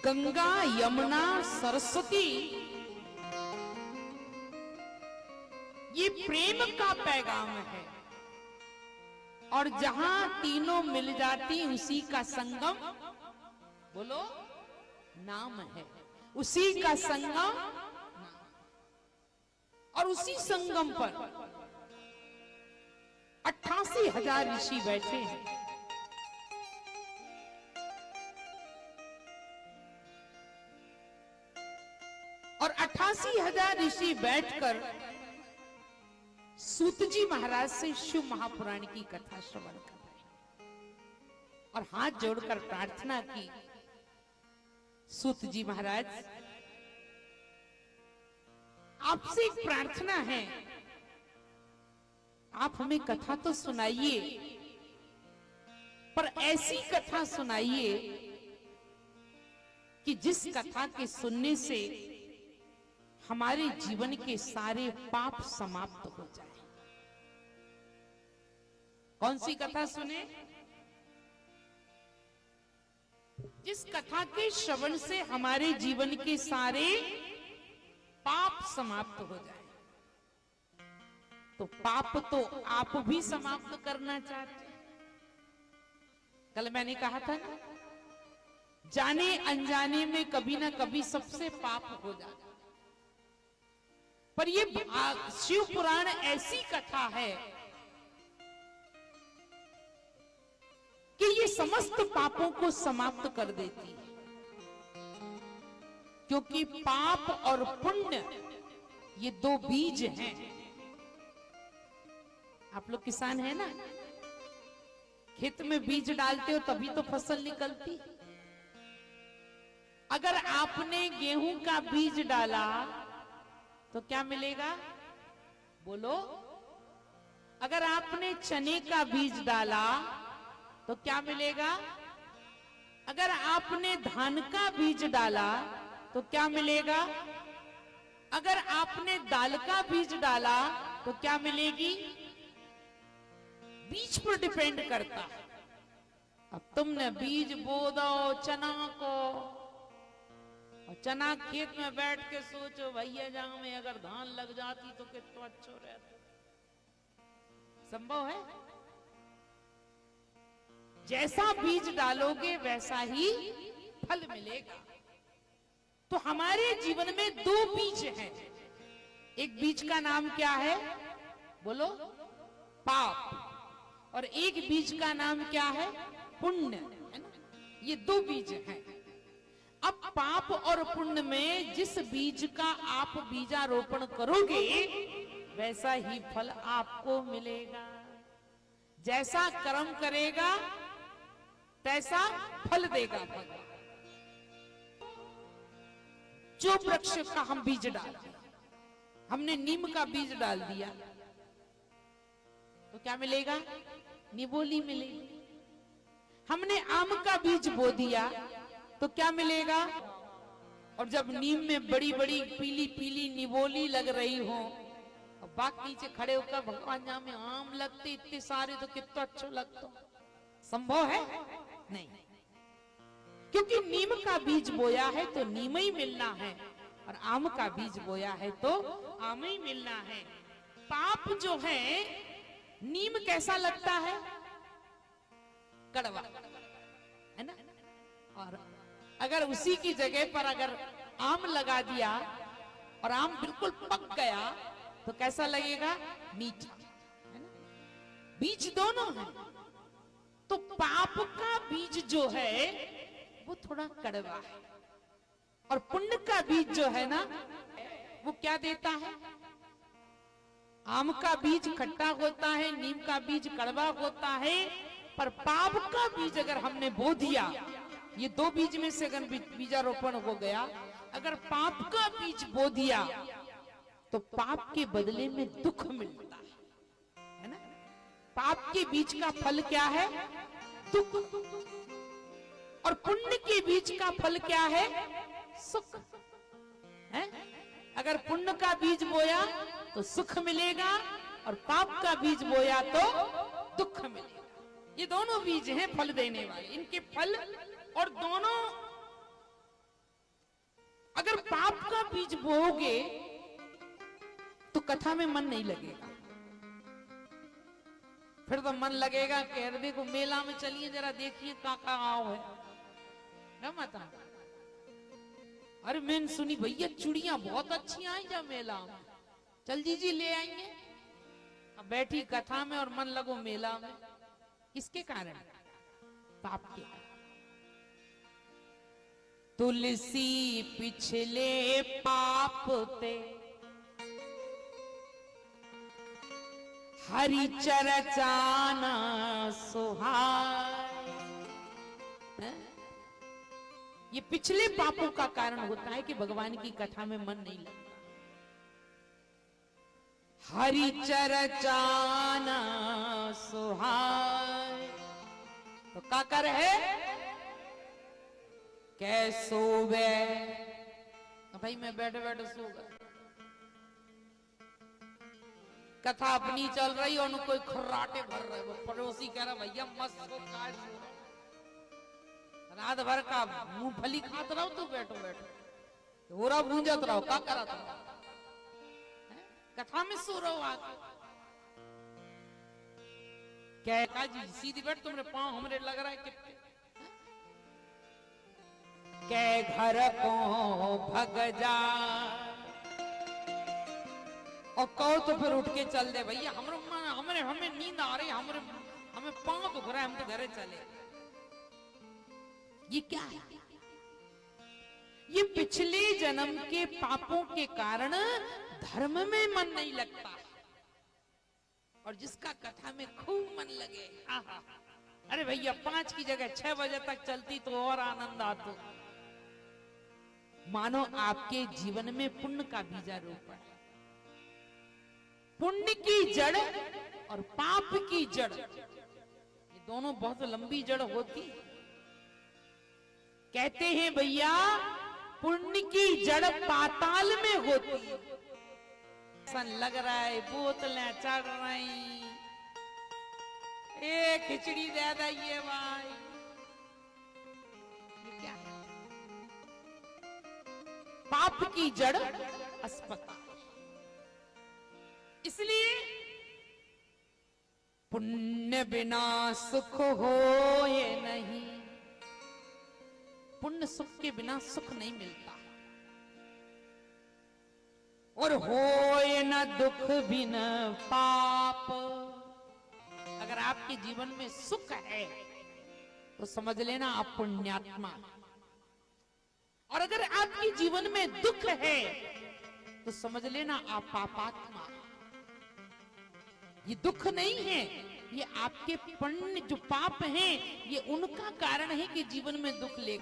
गंगा यमुना सरस्वती ये प्रेम का पैगाम है, और जहां तीनों मिल जाती उसी का संगम बोलो नाम है, उसी का संगम। और उसी संगम पर 88,000 ऋषि बैठे हैं। और 88,000 ऋषि बैठकर सूत जी महाराज से शिव महापुराण की कथा श्रवण कर रहे हैं और हाथ जोड़कर प्रार्थना की, सूत जी महाराज आपसे एक प्रार्थना है, आप हमें कथा तो सुनाइए, पर ऐसी कथा सुनाइए कि जिस कथा के सुनने से हमारे जीवन के सारे पाप समाप्त हो जाए। कौन सी कथा सुने? जिस कथा के श्रवण से हमारे जीवन के सारे पाप समाप्त हो जाए। तो पाप तो आप भी समाप्त करना चाहते। कल मैंने कहा था ना, जाने अनजाने में कभी ना कभी सबसे पाप हो जाता, पर ये शिव पुराण ऐसी कथा है कि ये समस्त पापों को समाप्त कर देती है, क्योंकि पाप और पुण्य ये दो बीज हैं। आप लोग किसान हैं ना, खेत में बीज डालते हो तभी तो फसल निकलती। अगर आपने गेहूं का बीज डाला तो क्या मिलेगा? बोलो। अगर आपने चने का बीज डाला तो क्या मिलेगा? अगर आपने धान का बीज डाला तो क्या मिलेगा? अगर आपने दाल का बीज डाला तो क्या मिलेगी? बीज पर डिपेंड करता है। अब तुमने बीज बो दो चना को, और चना खेत में बैठ के सोचो भैया जहां में अगर धान लग जाती तो कितना अच्छा रहता। संभव है? जैसा बीज डालोगे वैसा ही फल मिलेगा। तो हमारे जीवन में दो बीज हैं। एक बीज का नाम क्या है? बोलो। पाप। और एक बीज का नाम क्या है? पुण्य, है ना? ये दो बीज हैं। अब पाप और पुण्य में जिस बीज का आप बीजारोपण करोगे वैसा ही फल आपको मिलेगा। जैसा कर्म करेगा तैसा फल देगा भगवान। जो वृक्ष का हम बीज डाल दिया, हमने नीम का बीज डाल दिया तो क्या मिलेगा? निबोली मिलेगी। हमने आम का बीज बो दिया तो क्या मिलेगा? और जब नीम में बड़ी बड़ी पीली पीली निबोली लग रही हो और बाग नीचे खड़े होकर भगवान जहां में आम लगते इतने सारे तो कितना अच्छा लगता। संभव है? नहीं, क्योंकि नीम का बीज बोया है तो नीम ही मिलना है, और आम का बीज बोया है तो आम ही मिलना है। पाप जो है, नीम कैसा लगता है? कड़वा, है ना? और अगर उसी की जगह पर अगर आम लगा दिया और आम बिल्कुल पक गया तो कैसा लगेगा? मीठा, है ना? बीज दोनों है। तो पाप का बीज जो है वो थोड़ा कड़वा है, और पुण्य का बीज जो है ना वो क्या देता है? आम का बीज खट्टा होता है, नीम का बीज कड़वा होता है, पर पाप का बीज अगर हमने बो दिया, ये दो बीज में से अगर बीजारोपण हो गया, अगर पाप का बीज बो दिया तो पाप के बदले में दुख मिलता है ना? पाप के बीज का फल क्या है? दुख। और पुण्य के बीज का फल क्या है? सुख है। अगर पुण्य का बीज बोया तो सुख मिलेगा, और पाप का बीज बोया तो दुख मिलेगा। ये दोनों बीज हैं फल देने वाले। इनके फल और दोनों अगर पाप का बीज बोओगे तो कथा में मन नहीं लगेगा, फिर तो मन लगेगा कि हृदय को मेला में चलिए जरा देखिए का आओ है ना माता। अरे मैंने सुनी भैया चूड़ियां बहुत अच्छी आई जब मेला में, चल जी ले आएंगे। अब बैठी कथा में और मन लगो मेला में, किसके कारण? पाप के कारण। तुलसी पिछले पाप ते हरि चरचाना सुहाय। ये पिछले पापों का कारण होता है कि भगवान की कथा में मन नहीं लगता। हरि चरचाना सुहाय, तो का कर है कैसो वे। भाई मैं बैठे बैठे सो गया, कथा अपनी चल रही और कोई खर्राटे भर रहे, वो पड़ोसी कह रहा भैया मस्त सो, काय सो रहा, रात भर का मूंगफली खाते रहो, तू बैठो बैठो हो रहा भूंजत रहो, का करा था कथा में सो रहो आके। क्या जी सीधी बैठ, तुमरे पांव हमरे लग रहा है कितने। कै घर को भग जा, और कहो तो फिर उठ के चल दे भैया, हमें नींद आ रही, हमें पांव दुख रहा है, हम तो घरे चले। ये क्या है? ये पिछले जन्म के पापों के कारण धर्म में मन नहीं लगता, और जिसका कथा में खूब मन लगे, आहा, अरे भैया 5 की जगह 6 बजे तक चलती तो और आनंद आता। मानो आपके जीवन में पुण्य का बीजारोपण, पुण्य की जड़ और पाप की जड़, ये दोनों बहुत लंबी जड़ होती है। कहते हैं भैया पुण्य की जड़ पाताल में होती है। सन लग रहा है, बोतलें चढ़ रही, एक खिचड़ी दे दिए भाई, ये क्या है? पाप की जड़ अस्पताल। इसलिए पुण्य बिना सुख हो ये नहीं, पुण्य सुख के बिना सुख नहीं मिलता, और होए न दुख बिन पाप। अगर आपके जीवन में सुख है तो समझ लेना आप पुण्यात्मा, और अगर आपके जीवन में दुख है तो समझ लेना आप पापात्मा। ये दुख नहीं है, ये आपके पुण्य जो पाप हैं, ये उनका कारण है कि जीवन में दुख ले